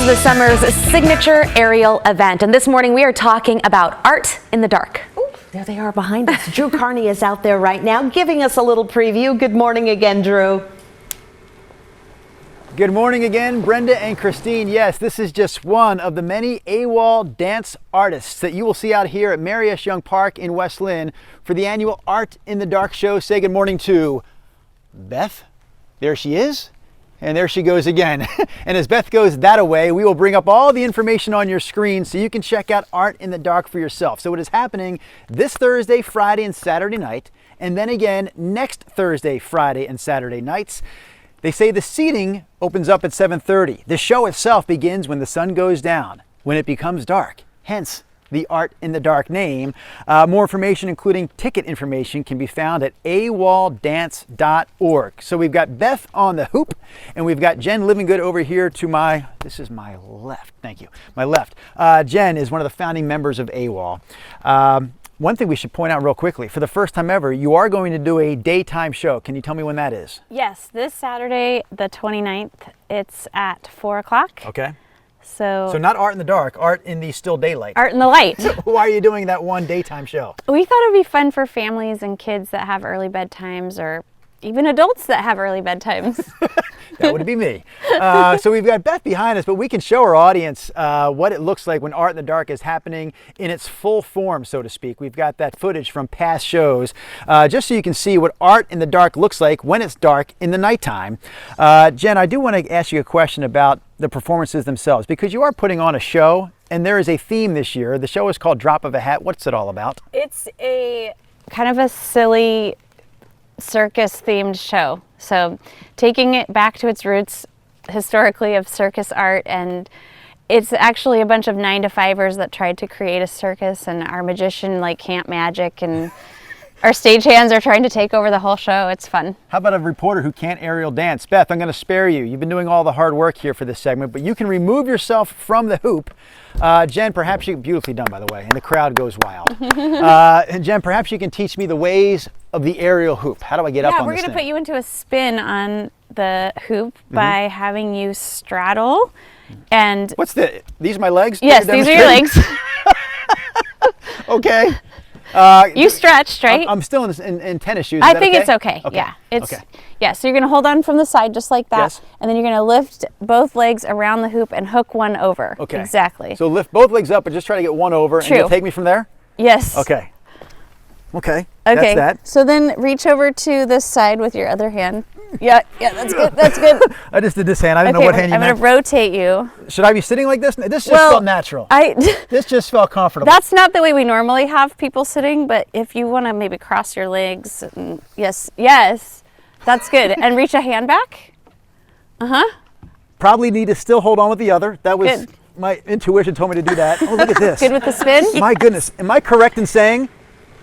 the summer's signature aerial event. And this morning we are talking about art in the dark. Ooh, there they are behind us. Drew Carney is out there right now giving us a little preview. Good morning again, Drew. Good morning again, Brenda and Christine. Yes, this is just one of the many AWOL dance artists that you will see out here at Mary S. Young Park in West Linn for the annual Art in the Dark show. Say good morning to Beth. There she is. And there she goes again. And as Beth goes that away, we will bring up all the information on your screen so you can check out Art in the Dark for yourself. So it is happening this Thursday, Friday, and Saturday night, and then again next Thursday, Friday, and Saturday nights. They say the seating opens up at 7:30. The show itself begins when the sun goes down, when it becomes dark, hence the Art in the Dark name. More information, including ticket information, can be found at awoldance.org. So we've got Beth on the hoop, and we've got Jen Livingood over here to my, this is my left, thank you, my left. Jen is one of the founding members of AWOL. One thing we should point out real quickly, for the first time ever, you are going to do a daytime show. Can you tell me when that is? Yes, this Saturday, the 29th, it's at 4 o'clock. Okay. So not Art in the Dark, Art in the still daylight. Art in the light. Why are you doing that one daytime show? We thought it'd be fun for families and kids that have early bedtimes, or even adults that have early bedtimes. That would be me. So we've got Beth behind us, but we can show our audience what it looks like when Art in the Dark is happening in its full form, so to speak. We've got that footage from past shows, just so you can see what Art in the Dark looks like when it's dark in the nighttime. Jen, I do want to ask you a question about the performances themselves, because you are putting on a show, and there is a theme this year. The show is called Drop of a Hat. What's it all about? It's a kind of a silly circus themed show. So taking it back to its roots historically of circus art, and it's actually a bunch of 9-to-5ers that tried to create a circus, and our magician can't magic, and our stagehands are trying to take over the whole show. It's fun. How about a reporter who can't aerial dance? Beth, I'm going to spare you. You've been doing all the hard work here for this segment, but you can remove yourself from the hoop. Jen, perhaps you, beautifully done by the way, and the crowd goes wild. And Jen, perhaps you can teach me the ways of the aerial hoop. How do I get up on this thing? Yeah, we're going to put you into a spin on the hoop by having you straddle. And these are my legs? Yes, these are your legs. Okay. You stretched, right? I'm still in tennis shoes. I think it's okay. Yeah, yeah. So you're going to hold on from the side just like that, yes. And then you're going to lift both legs around the hoop and hook one over. Okay. Exactly. So lift both legs up, but just try to get one over. True. And you'll take me from there. Yes. Okay. Okay. Okay. That's that. So then reach over to this side with your other hand. Yeah, that's good. That's good. I just did this hand. I didn't know what hand you meant. I'm going to rotate you. Should I be sitting like this? This just felt natural. This just felt comfortable. That's not the way we normally have people sitting, but if you want to maybe cross your legs, and yes, that's good. And reach a hand back. Probably need to still hold on with the other. That was good. My intuition told me to do that. Oh, look at this. Good with the spin? My goodness. Am I correct in saying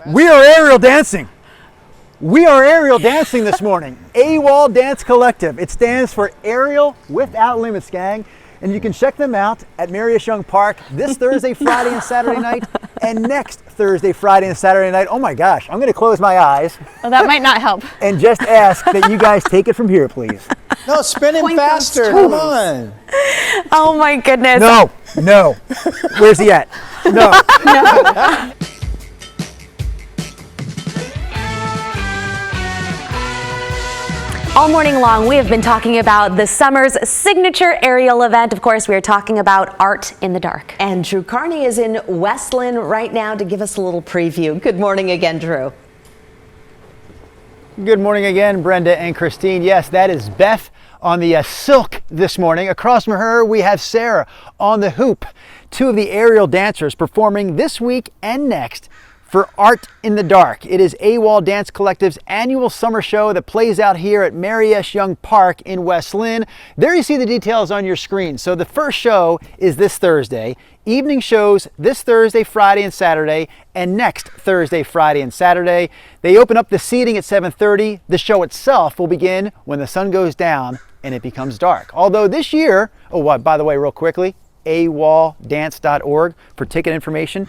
we are aerial dancing? We are aerial dancing this morning. AWOL Dance Collective. It stands for Aerial Without Limits, gang. And you can check them out at Mary S. Young Park this Thursday, Friday, and Saturday night, and next Thursday, Friday, and Saturday night. Oh my gosh, I'm going to close my eyes. Well, that might not help. And just ask that you guys take it from here, please. No, spinning faster. Come on. Oh my goodness. No. Where's he at? No. All morning long, we have been talking about the summer's signature aerial event. Of course, we are talking about Art in the Dark. And Drew Carney is in West Linn right now to give us a little preview. Good morning again, Drew. Good morning again, Brenda and Christine. Yes, that is Beth on the silk this morning. Across from her, we have Sarah on the hoop. Two of the aerial dancers performing this week and next for Art in the Dark. It is AWOL Dance Collective's annual summer show that plays out here at Mary S. Young Park in West Linn. There you see the details on your screen. So the first show is this Thursday. Evening shows this Thursday, Friday, and Saturday, and next Thursday, Friday, and Saturday. They open up the seating at 7:30. The show itself will begin when the sun goes down and it becomes dark. Although this year, by the way, real quickly, awoldance.org for ticket information.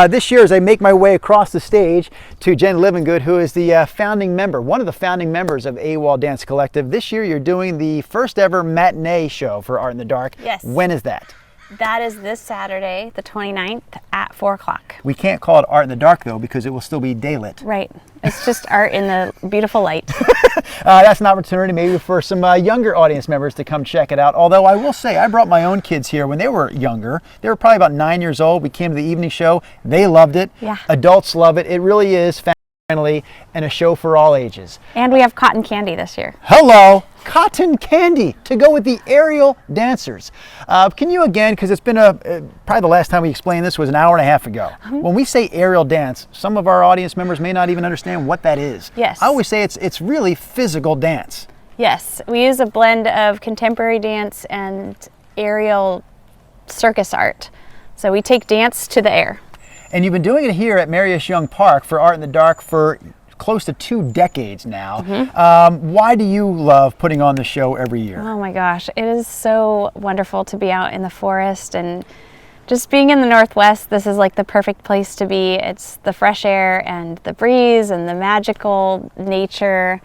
This year, as I make my way across the stage to Jen Livingood, who is the founding member, one of the founding members of AWOL Dance Collective. This year, you're doing the first ever matinee show for Art in the Dark. Yes. When is that? That is this Saturday, the 29th at 4 o'clock. We can't call it Art in the Dark though, because it will still be daylit. Right. It's just art in the beautiful light. That's an opportunity maybe for some younger audience members to come check it out. Although I will say, I brought my own kids here when they were younger. They were probably about 9 years old. We came to the evening show. They loved it. Yeah. Adults love it. It really is family and a show for all ages. And we have cotton candy this year. Hello, cotton candy to go with the aerial dancers. Can you again, because it's been probably the last time we explained this was an hour and a half ago. When we say aerial dance, some of our audience members may not even understand what that is. Yes. I always say it's really physical dance. Yes, we use a blend of contemporary dance and aerial circus art. So we take dance to the air. And you've been doing it here at Marius Young Park for Art in the Dark for close to 2 decades now. Why do you love putting on the show every year? Oh my gosh, it is so wonderful to be out in the forest and just being in the Northwest. This is like the perfect place to be. It's the fresh air and the breeze and the magical nature.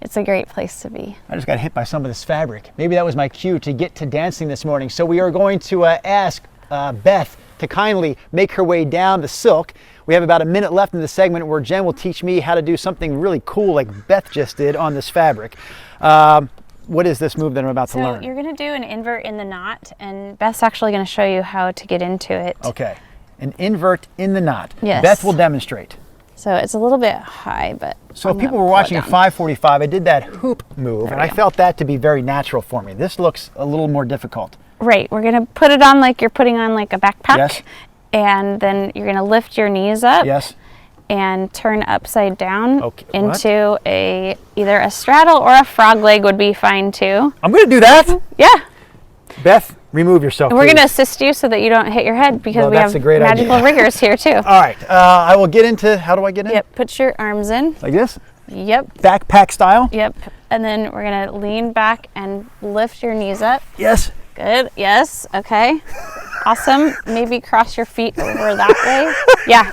It's a great place to be. I just got hit by some of this fabric. Maybe that was my cue to get to dancing this morning. So we are going to ask Beth to kindly make her way down the silk. We have about a minute left in the segment where Jen will teach me how to do something really cool like Beth just did on this fabric. What is this move that I'm about to learn? So you're going to do an invert in the knot, and Beth's actually going to show you how to get into it. Okay, an invert in the knot. Yes. Beth will demonstrate. So it's a little bit high, but So I'm if people gonna were pull it watching at down. 5:45, I did that hoop move, and we I go. felt that to be very natural for me. This looks a little more difficult. Right, we're going to put it on like you're putting on like a backpack. Yes. And then you're going to lift your knees up. Yes. And turn upside down Okay, into either a straddle or a frog leg would be fine too. I'm going to do that. Yeah. Beth, remove yourself. And we're please. going to assist you so that you don't hit your head because Well, we that's have a great magical idea. riggers here too. All right, I will get into, how do I get in? Yep, put your arms in. Like this? Yep, Backpack style? yep. And then we're going to lean back and lift your knees up. Yes. Good, yes, okay. Awesome. Maybe cross your feet over that way.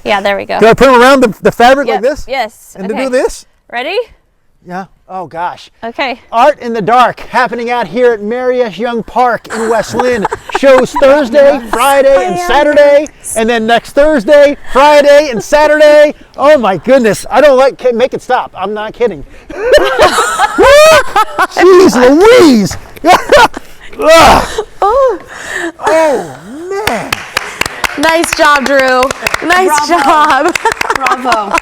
Yeah, there we go. Do I put them around the fabric Yep, like this? Yes. And okay. to do this? Ready? Yeah. Oh gosh. Okay. Art in the Dark happening out here at Marius Young Park in West Linn. Shows Thursday, Friday, and Saturday, and then next Thursday, Friday, and Saturday. Oh my goodness! I don't make it stop. I'm not kidding. Jeez Louise! Oh man! Nice job, Drew. Nice job. Bravo.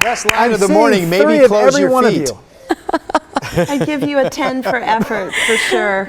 Best line of the seeing morning. 3 Maybe of close every your one of feet. you. I give you a 10 for effort, for sure.